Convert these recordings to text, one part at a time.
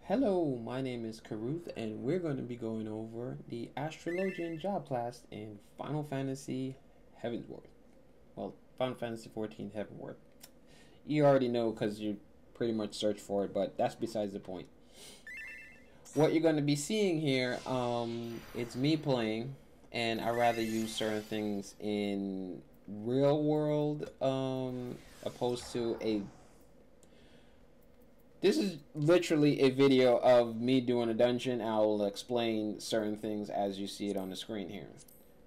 Hello, my name is Caruth, and we're going to be going over the Astrologian job class in Final Fantasy Heavensward. Well, Final Fantasy XIV Heavenward. You already know because you pretty much searched for it, but that's besides the point. What you're going to be seeing here, it's me playing, and I rather use certain things in real world, opposed to a. This is literally a video of me doing a dungeon. I will explain certain things as you see it on the screen here.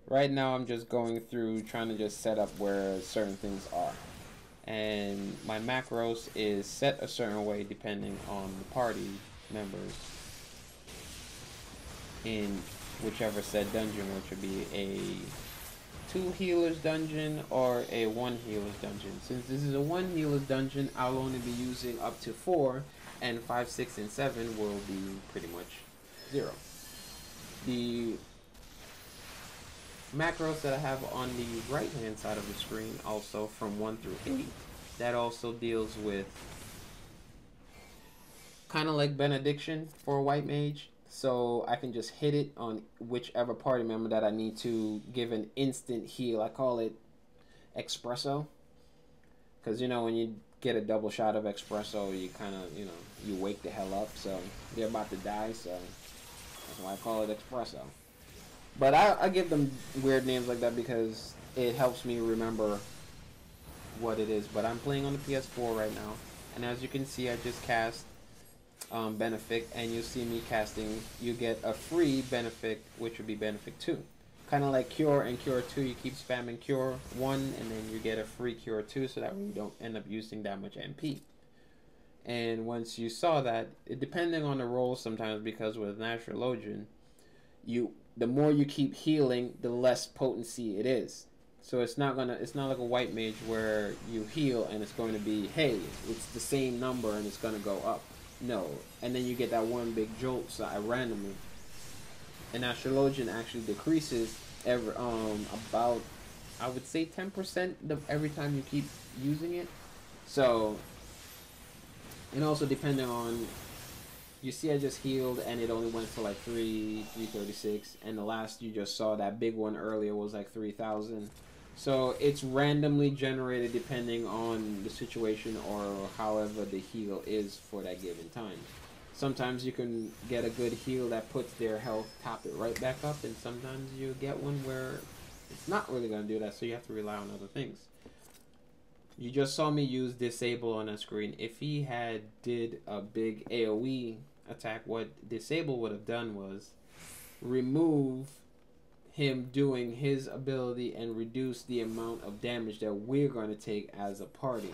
Right now I'm just going through trying to just set up where certain things are. And my macros is set a certain way depending on the party members in whichever said dungeon, which would be a 2 healers dungeon or a 1 healers dungeon. Since this is a 1 healers dungeon, I'll only be using up to 4, and 5, 6, and 7 will be pretty much 0. The macros that I have on the right hand side of the screen, also from 1 through 8, that also deals with kind of like benediction for a white mage. So I can just hit it on whichever party member that I need to give an instant heal. I call it espresso. Because, you know, when you get a double shot of espresso, you kind of, you know, you wake the hell up. So they're about to die. So that's why I call it espresso. But I give them weird names like that because it helps me remember what it is. But I'm playing on the PS4 right now. And as you can see, I just cast Benefic, and you see me casting. You get a free Benefic, which would be Benefic 2. Kind of like Cure and Cure 2, you keep spamming Cure 1, and then you get a free Cure 2, so that way you don't end up using that much MP. And once you saw that, depending on the role sometimes, because with an Astrologian, the more you keep healing, the less potency it is. So it's not like a white mage where you heal and it's going to be, hey, it's the same number and it's going to go up. No, and then you get that one big jolt randomly. An Astrologian actually decreases every about, I would say, 10% every time you keep using it. So, and also depending on, you see I just healed and it only went for like 336, and the last you just saw, that big one earlier, was like 3,000. So it's randomly generated depending on the situation or however the heal is for that given time. Sometimes you can get a good heal that puts their health, top it right back up, and sometimes you get one where it's not really going to do that, so you have to rely on other things. You just saw me use disable on that screen. If he did a big AoE attack, what disable would have done was remove him doing his ability and reduce the amount of damage that we're going to take as a party.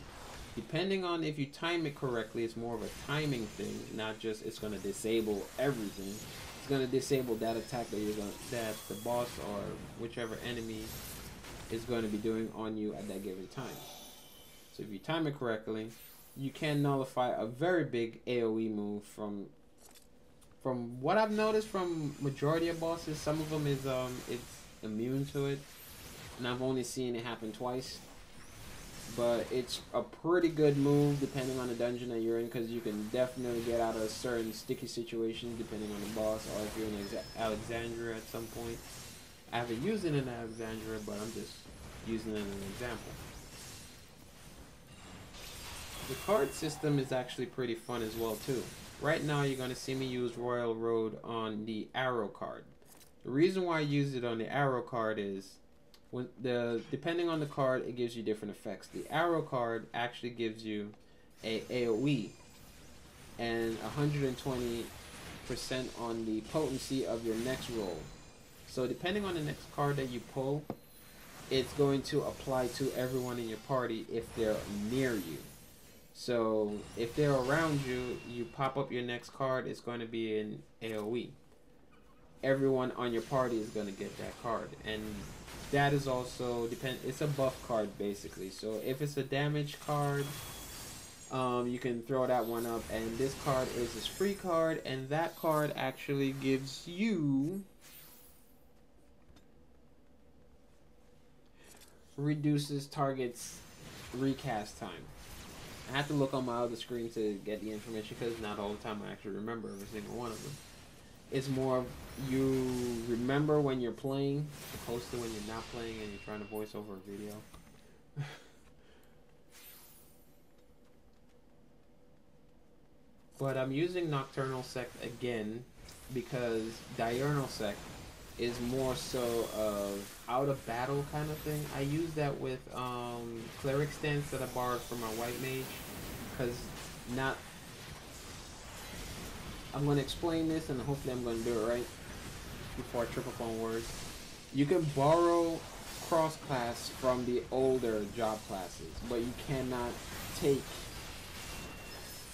Depending on if you time it correctly, it's more of a timing thing, not just it's going to disable everything. It's going to disable that attack that the boss or whichever enemy is going to be doing on you at that given time. So if you time it correctly, you can nullify a very big AoE move. From what I've noticed from majority of bosses, some of them is it's immune to it, and I've only seen it happen twice. But it's a pretty good move depending on the dungeon that you're in, because you can definitely get out of certain sticky situations depending on the boss, or if you're in Alexandria at some point. I haven't used it in Alexandria, but I'm just using it as an example. The card system is actually pretty fun as well too. Right now you're going to see me use Royal Road on the arrow card. The reason why I use it on the arrow card is depending on the card, it gives you different effects. The arrow card actually gives you a AoE and 120% on the potency of your next roll. So depending on the next card that you pull, it's going to apply to everyone in your party if they're near you. So if they're around you, you pop up your next card, it's going to be an AoE. Everyone on your party is going to get that card, and that is also it's a buff card basically. So if it's a damage card, you can throw that one up, and this card is a free card, and that card actually gives you reduces target's recast time. I had to look on my other screen to get the information because not all the time I actually remember every single one of them. It's more of you remember when you're playing opposed to when you're not playing and you're trying to voice over a video. But I'm using Nocturnal Sect again because Diurnal Sect is more so of out of battle kind of thing. I use that with Cleric Stance that I borrowed from my White Mage because not... I'm going to explain this and hopefully I'm going to do it right before I trip up on words. You can borrow cross-class from the older job classes, but you cannot take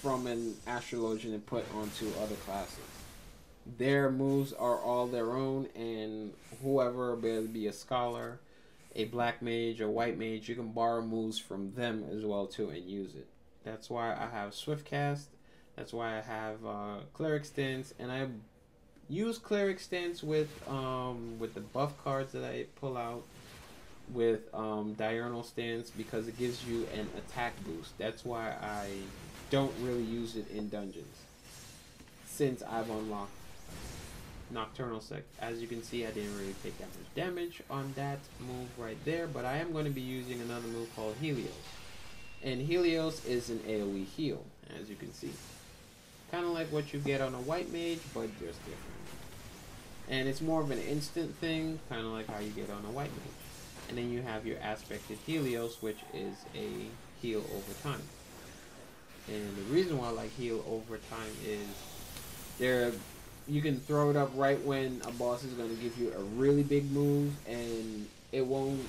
from an Astrologian and put onto other classes. Their moves are all their own, and whoever, whether it be a scholar, a black mage, or white mage, you can borrow moves from them as well too and use it. That's why I have Swift Cast. That's why I have Cleric Stance, and I use Cleric Stance with the buff cards that I pull out with Diurnal Stance because it gives you an attack boost. That's why I don't really use it in dungeons since I've unlocked Nocturnal Sect. As you can see, I didn't really take that much damage on that move right there, but I am going to be using another move called Helios. And Helios is an AoE heal, as you can see. Kind of like what you get on a white mage, but just different. And it's more of an instant thing, kind of like how you get on a white mage. And then you have your aspected Helios, which is a heal over time. And the reason why I like heal over time is you can throw it up right when a boss is going to give you a really big move, and it won't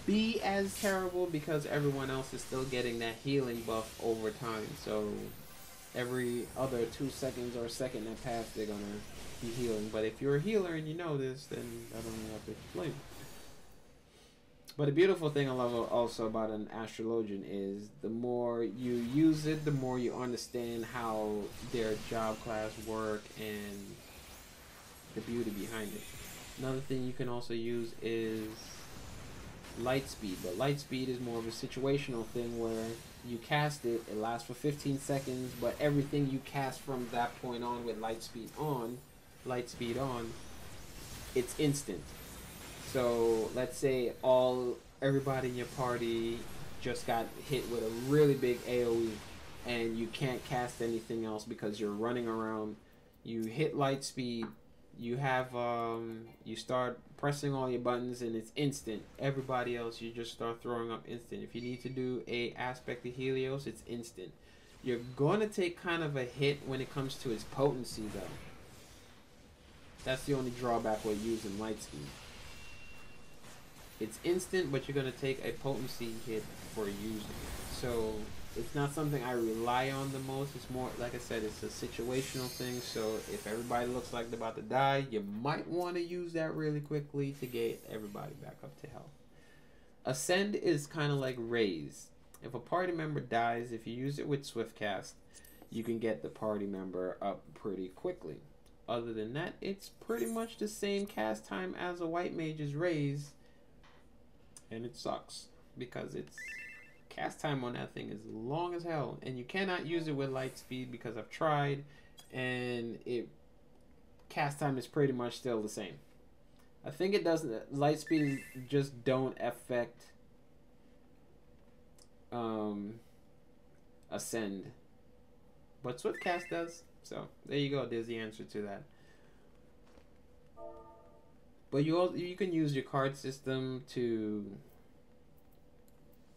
be as terrible because everyone else is still getting that healing buff over time. So every other 2 seconds or a second that pass, they're going to be healing. But if you're a healer and you know this, then I don't even have to explain. But the beautiful thing I love also about an Astrologian is the more you use it, the more you understand how their job class work and the beauty behind it. Another thing you can also use is light speed, but light speed is more of a situational thing where you cast it, it lasts for 15 seconds, but everything you cast from that point on with light speed on, it's instant. So let's say everybody in your party just got hit with a really big AoE and you can't cast anything else because you're running around. You hit light speed, you have you start pressing all your buttons and it's instant. Everybody else, you just start throwing up instant. If you need to do a aspect of Helios, it's instant. You're going to take kind of a hit when it comes to its potency though. That's the only drawback with using light speed. It's instant, but you're going to take a potency hit for using it. So it's not something I rely on the most. It's more, like I said, it's a situational thing. So if everybody looks like they're about to die, you might want to use that really quickly to get everybody back up to health. Ascend is kind of like raise. If a party member dies, if you use it with Swift Cast, you can get the party member up pretty quickly. Other than that, it's pretty much the same cast time as a white mage's raise. And it sucks because it's cast time on that thing is long as hell, and you cannot use it with light speed because I've tried, and cast time is pretty much still the same. I think it doesn't. Light speed just don't affect ascend, but Swift Cast does. So there you go. There's the answer to that. But you can use your card system to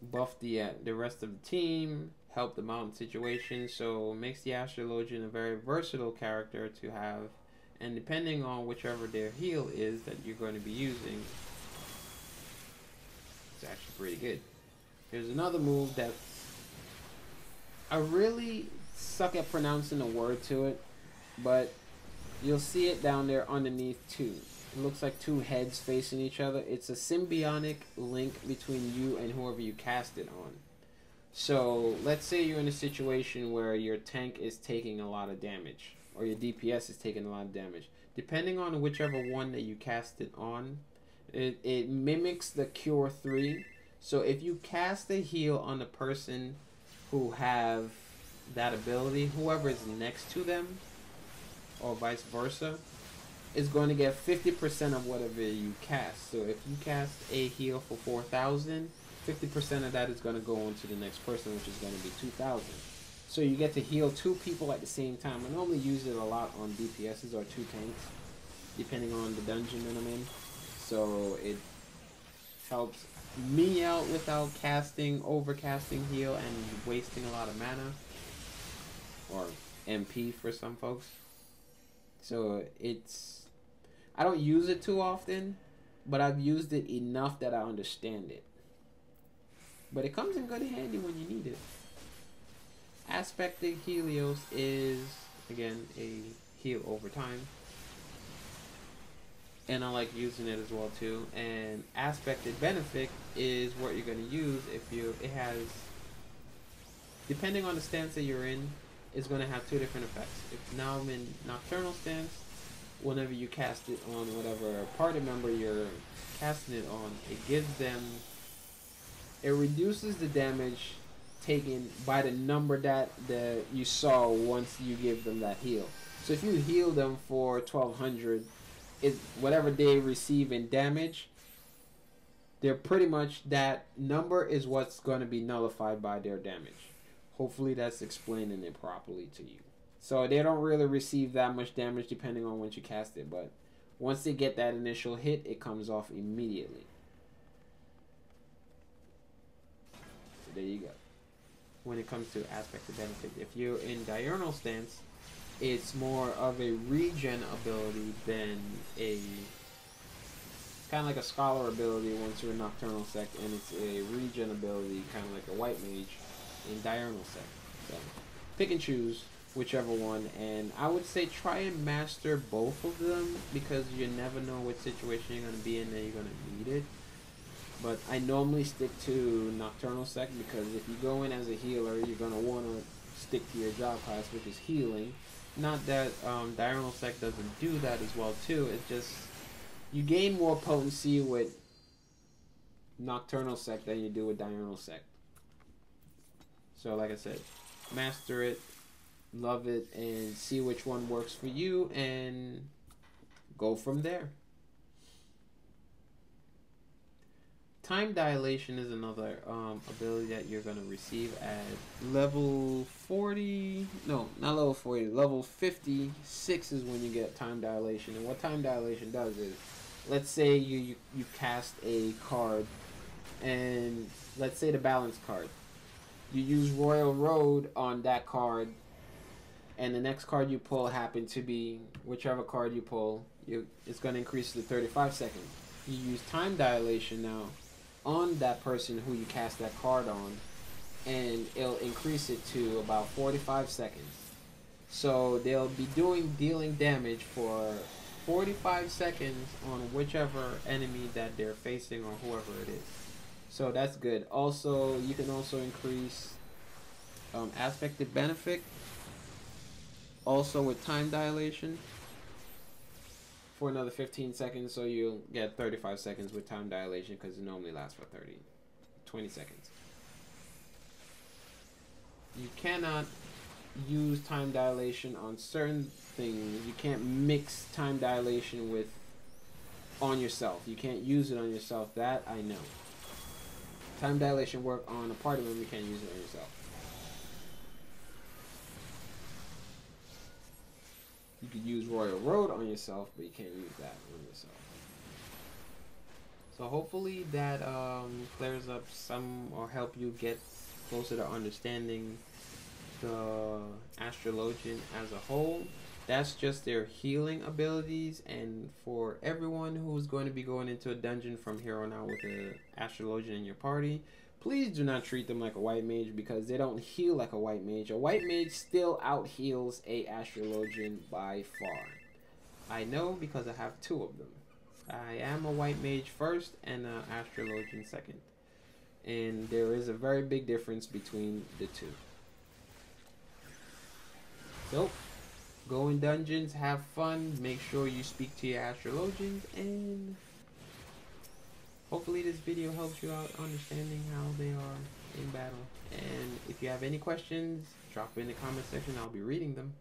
buff the rest of the team, help them out in situations. So it makes the Astrologian a very versatile character to have, and depending on whichever their heal is that you're going to be using, it's actually pretty good. There's another move that I really suck at pronouncing the word to it, but you'll see it down there underneath too. It looks like two heads facing each other. It's a symbiotic link between you and whoever you cast it on. So let's say you're in a situation where your tank is taking a lot of damage, or your DPS is taking a lot of damage. Depending on whichever one that you cast it on, it mimics the Cure 3. So if you cast a heal on the person who have that ability, whoever is next to them, or vice versa, is going to get 50% of whatever you cast. So if you cast a heal for 4,000, 50% of that is going to go on to the next person, which is going to be 2,000. So you get to heal two people at the same time. I normally use it a lot on DPSs or two tanks, depending on the dungeon that I'm in. So it helps me out without overcasting heal and wasting a lot of mana, or MP for some folks. So I don't use it too often, but I've used it enough that I understand it. But it comes in good handy when you need it. Aspected Helios is, again, a heal over time. And I like using it as well too. And Aspected Benefic is what you're going to use if it has, depending on the stance that you're in, it's going to have two different effects. If now I'm in Nocturnal stance, whenever you cast it on whatever party member you're casting it on, it reduces the damage taken by the number that you saw once you give them that heal. So if you heal them for 1,200, whatever they receive in damage, they're pretty much, that number is what's going to be nullified by their damage. Hopefully that's explaining it properly to you. So they don't really receive that much damage depending on when you cast it, but once they get that initial hit, it comes off immediately. So there you go. When it comes to Aspected Benefit, if you're in Diurnal stance, it's more of a regen ability than kind of like a Scholar ability once you're in Nocturnal Sect, and it's a regen ability kind of like a White Mage in Diurnal Sect. So pick and choose whichever one, and I would say try and master both of them, because you never know what situation you're going to be in and you're going to need it. But I normally stick to Nocturnal Sect, because if you go in as a healer, you're going to want to stick to your job class, which is healing. Not that Diurnal Sect doesn't do that as well too, it's just you gain more potency with Nocturnal Sect than you do with Diurnal Sect. So like I said, master it, love it, and see which one works for you, and go from there. Time Dilation is another ability that you're going to receive at level 40. No, not level 40. Level 56 is when you get Time Dilation. And what Time Dilation does is, let's say you cast a card, and let's say the balance card. You use Royal Road on that card, and the next card you pull happen to be whichever card you pull. It's going to increase to 35 seconds. You use Time Dilation now on that person who you cast that card on, and it'll increase it to about 45 seconds. So they'll be dealing damage for 45 seconds on whichever enemy that they're facing, or whoever it is. So that's good. Also, you can also increase Aspected Benefit also with Time Dilation for another 15 seconds, so you'll get 35 seconds with Time Dilation, because it normally lasts for 20 seconds. You cannot use Time Dilation on certain things. You can't mix Time Dilation on yourself. You can't use it on yourself. That I know. Time Dilation work on a party member. You can't use it on yourself. You could use Royal Road on yourself, but you can't use that on yourself. So hopefully that clears up some, or help you get closer to understanding the Astrologian as a whole. That's just their healing abilities, and for everyone who's going to be going into a dungeon from here on out with an Astrologian in your party, please do not treat them like a White Mage, because they don't heal like a White Mage. A White Mage still out-heals a Astrologian by far. I know, because I have two of them. I am a White Mage first and an Astrologian second. And there is a very big difference between the two. So, go in dungeons, have fun, make sure you speak to your Astrologians, and hopefully this video helps you out understanding how they are in battle. And if you have any questions, drop it in the comment section. I'll be reading them.